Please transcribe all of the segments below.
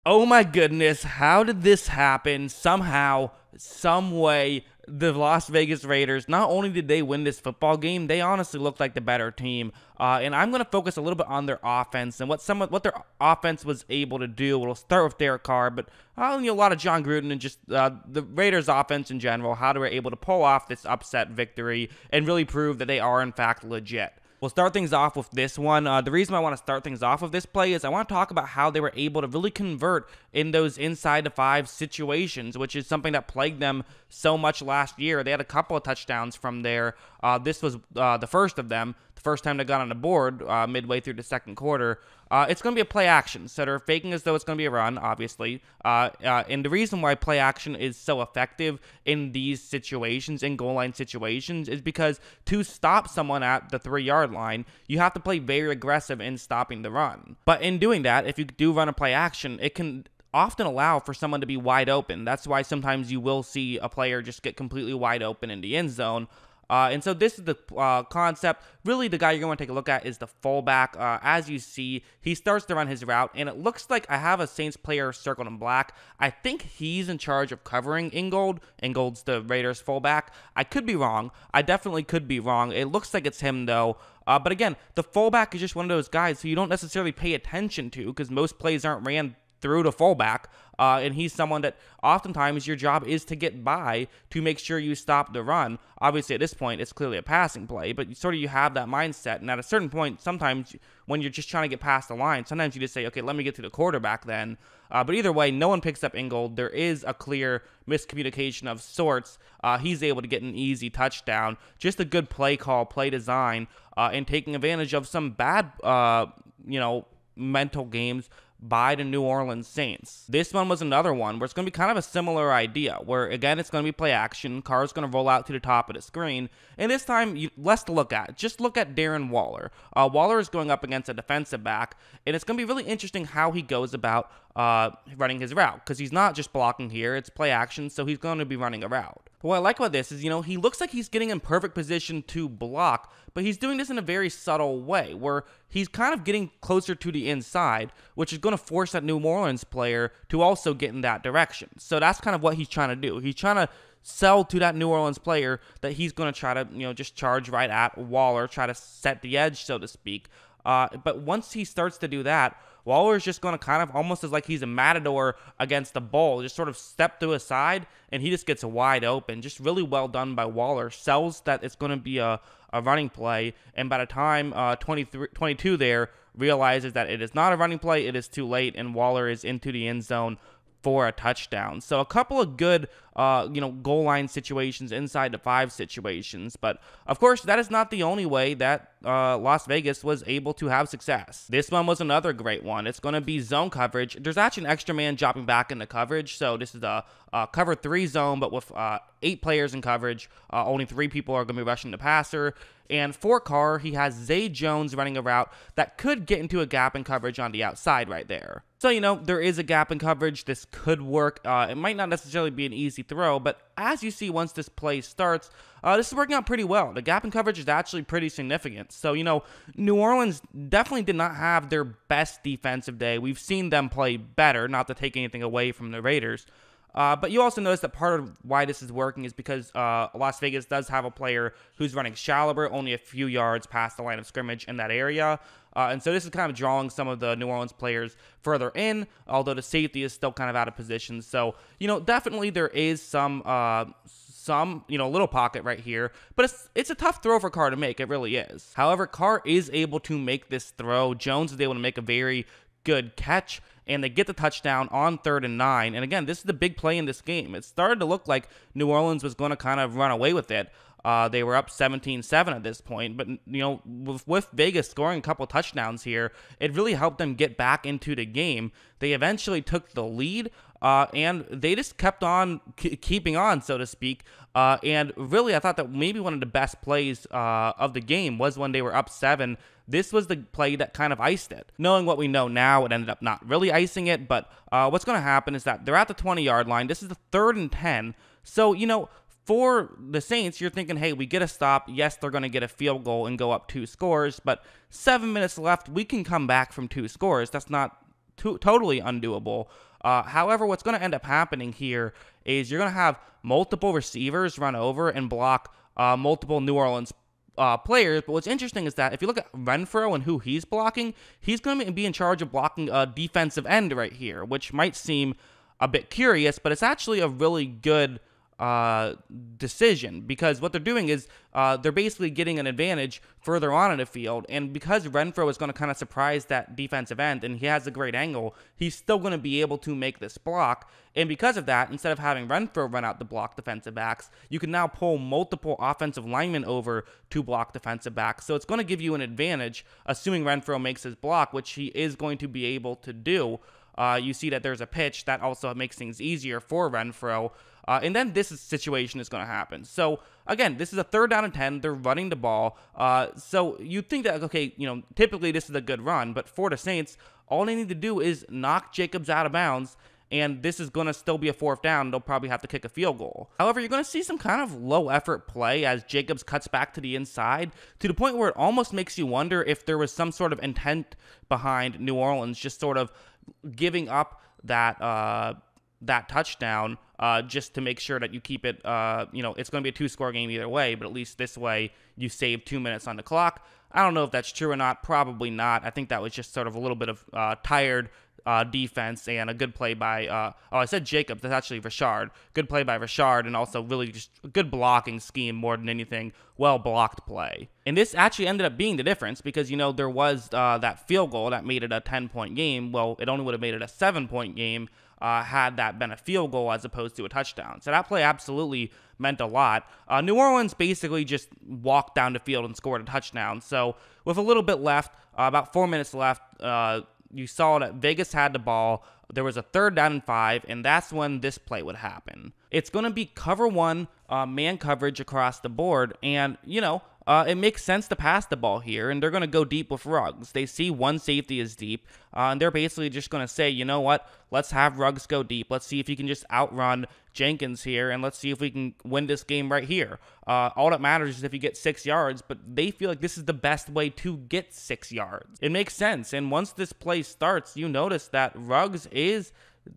Oh my goodness, how did this happen? Somehow, some way, the Las Vegas Raiders, not only did they win this football game, they honestly looked like the better team. And I'm going to focus a little bit on their offense and what their offense was able to do. We'll start with Derek Carr, but a lot of John Gruden and just the Raiders offense in general, how they were able to pull off this upset victory and really prove that they are in fact legit. We'll start things off with this one. The reason I want to start things off with this play is I want to talk about how they were able to really convert in those inside the 5 situations, which is something that plagued them so much last year. They had a couple of touchdowns from there. This was the first of them, the first time they got on the board midway through the second quarter. It's going to be a play action, so they're faking as though it's going to be a run, obviously. And the reason why play action is so effective in these situations, in goal line situations, is because to stop someone at the 3-yard line, you have to play very aggressive in stopping the run. But in doing that, if you do run a play action, it can often allow for someone to be wide open. That's why sometimes you will see a player just get completely wide open in the end zone. And so this is the concept. Really, the guy you're going to take a look at is the fullback. As you see, he starts to run his route, and it looks like I have a Saints player circled in black. I think he's in charge of covering Ingold. Ingold's the Raiders fullback. I could be wrong. I definitely could be wrong. It looks like it's him, though. But again, the fullback is just one of those guys who you don't necessarily pay attention to because most plays aren't ran through the fullback, and he's someone that oftentimes your job is to get by to make sure you stop the run. Obviously, at this point, it's clearly a passing play, but you have that mindset, and at a certain point, sometimes when you're just trying to get past the line, sometimes you just say, okay, let me get to the quarterback then. But either way, no one picks up Ingold. There is a clear miscommunication of sorts. He's able to get an easy touchdown. Just a good play call, play design, and taking advantage of some bad, mental games by the New Orleans Saints. This one was another one where it's going to be kind of a similar idea, where again it's going to be play action. Carr's going to roll out to the top of the screen, and this time less to look at. Just look at Darren Waller. Waller is going up against a defensive back, and it's going to be really interesting how he goes about running his route, because he's not just blocking here, it's play action, so he's going to be running a route. But what I like about this is, he looks like he's getting in perfect position to block, but he's doing this in a very subtle way, where he's kind of getting closer to the inside, which is going to force that New Orleans player to also get in that direction. So that's kind of what he's trying to do. He's trying to sell to that New Orleans player that he's going to try to, just charge right at Waller, try to set the edge, so to speak. But once he starts to do that, Waller's just going to kind of almost as like he's a matador against the bull, just sort of step to his side, and he just gets wide open. Just really well done by Waller. Sells that it's going to be a running play, and by the time 22 there realizes that it is not a running play, it is too late, and Waller is into the end zone for a touchdown. So a couple of good, goal line situations inside the 5 situations. But of course, that is not the only way that Las Vegas was able to have success. This one was another great one. It's going to be zone coverage. There's actually an extra man dropping back into coverage. So this is a cover 3 zone, but with 8 players in coverage. Only 3 people are going to be rushing the passer. And for Carr, he has Zay Jones running a route that could get into a gap in coverage on the outside right there. So, there is a gap in coverage. This could work. It might not necessarily be an easy throw, but as you see once this play starts, this is working out pretty well. The gap in coverage is actually pretty significant. So, New Orleans definitely did not have their best defensive day. We've seen them play better, not to take anything away from the Raiders. But you also notice that part of why this is working is because Las Vegas does have a player who's running shallower, only a few yards past the line of scrimmage in that area. And so this is kind of drawing some of the New Orleans players further in, although the safety is still kind of out of position. So, definitely there is some little pocket right here, but it's a tough throw for Carr to make. It really is. However, Carr is able to make this throw. Jones is able to make a very good catch, and they get the touchdown on 3rd and 9. And again, this is the big play in this game. It started to look like New Orleans was going to kind of run away with it. They were up 17-7 at this point, but with Vegas scoring a couple touchdowns here, it really helped them get back into the game. They eventually took the lead, and they just kept on keeping on, so to speak. And really, I thought that maybe one of the best plays of the game was when they were up 7. This was the play that kind of iced it. Knowing what we know now, it ended up not really icing it, but what's going to happen is that they're at the 20-yard line. This is the 3rd and 10. So, for the Saints, you're thinking, hey, we get a stop. Yes, they're going to get a field goal and go up 2 scores, but 7 minutes left, we can come back from 2 scores. That's not totally undoable. However, what's going to end up happening here is you're going to have multiple receivers run over and block multiple New Orleans players. But what's interesting is that if you look at Renfrow and who he's blocking, he's going to be in charge of blocking a defensive end right here, which might seem a bit curious, but it's actually a really good decision, because what they're doing is they're basically getting an advantage further on in the field, and because Renfrow is going to kind of surprise that defensive end and he has a great angle, he's still going to be able to make this block. And because of that, instead of having Renfrow run out to block defensive backs, you can now pull multiple offensive linemen over to block defensive backs. So it's going to give you an advantage, assuming Renfrow makes his block, which he is going to be able to do. You see that there's a pitch that also makes things easier for Renfrow. And then this situation is going to happen. So, again, this is a 3rd down and 10. They're running the ball. So you think that, okay, typically this is a good run. But for the Saints, all they need to do is knock Jacobs out of bounds, and this is going to still be a 4th down. They'll probably have to kick a field goal. However, you're going to see some kind of low-effort play as Jacobs cuts back to the inside to the point where it almost makes you wonder if there was some sort of intent behind New Orleans just sort of giving up that touchdown just to make sure that you keep it, it's going to be a 2-score game either way, but at least this way you save 2 minutes on the clock. I don't know if that's true or not. Probably not. I think that was just sort of a little bit of tired defense and a good play by, I said Jacobs, that's actually Richard. Good play by Richard, and also really just a good blocking scheme more than anything. Well-blocked play. And this actually ended up being the difference because, there was that field goal that made it a 10-point game. Well, it only would have made it a 7-point game had that been a field goal as opposed to a touchdown. So that play absolutely meant a lot. New Orleans basically just walked down the field and scored a touchdown. So with a little bit left, about 4 minutes left, you saw that Vegas had the ball. There was a 3rd down and 5, and that's when this play would happen. It's going to be cover 1, man coverage across the board, and, it makes sense to pass the ball here, and they're going to go deep with Ruggs. They see one safety is deep, and they're basically just going to say, you know what, let's have Ruggs go deep. Let's see if he can just outrun Jenkins here, and let's see if we can win this game right here. All that matters is if you get 6 yards, but they feel like this is the best way to get 6 yards. It makes sense, and once this play starts, you notice that Ruggs is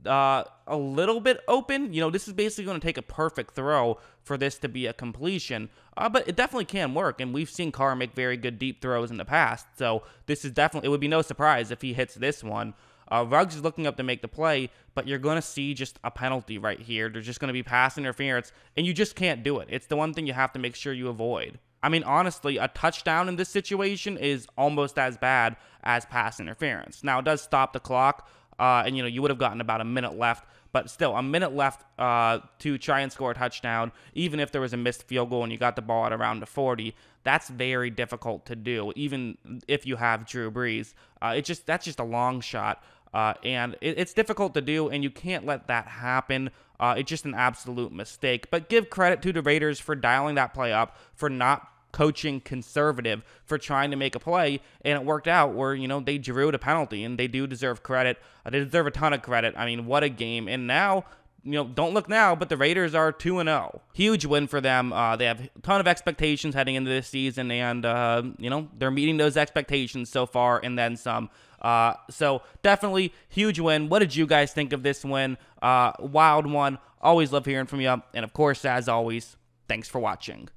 a little bit open. This is basically going to take a perfect throw for this to be a completion, but it definitely can work, and we've seen Carr make very good deep throws in the past, so this is definitely, it would be no surprise if he hits this one. Ruggs is looking up to make the play, but you're going to see just a penalty right here. There's just going to be pass interference, and you just can't do it. It's the one thing you have to make sure you avoid. I mean, honestly, a touchdown in this situation is almost as bad as pass interference. Now, it does stop the clock, and, you would have gotten about a minute left, but still, a minute left to try and score a touchdown, even if there was a missed field goal and you got the ball at around the 40, that's very difficult to do, even if you have Drew Brees. That's just a long shot, and it's difficult to do, and you can't let that happen. It's just an absolute mistake. But give credit to the Raiders for dialing that play up, for not coaching conservative, for trying to make a play, and it worked out where, they drew the penalty, and they do deserve credit. They deserve a ton of credit. I mean, what a game. And now, don't look now, but the Raiders are 2-0. Huge win for them. They have a ton of expectations heading into this season, and, they're meeting those expectations so far, and then some. So definitely huge win. What did you guys think of this win? Wild one. Always love hearing from you. And of course, as always, thanks for watching.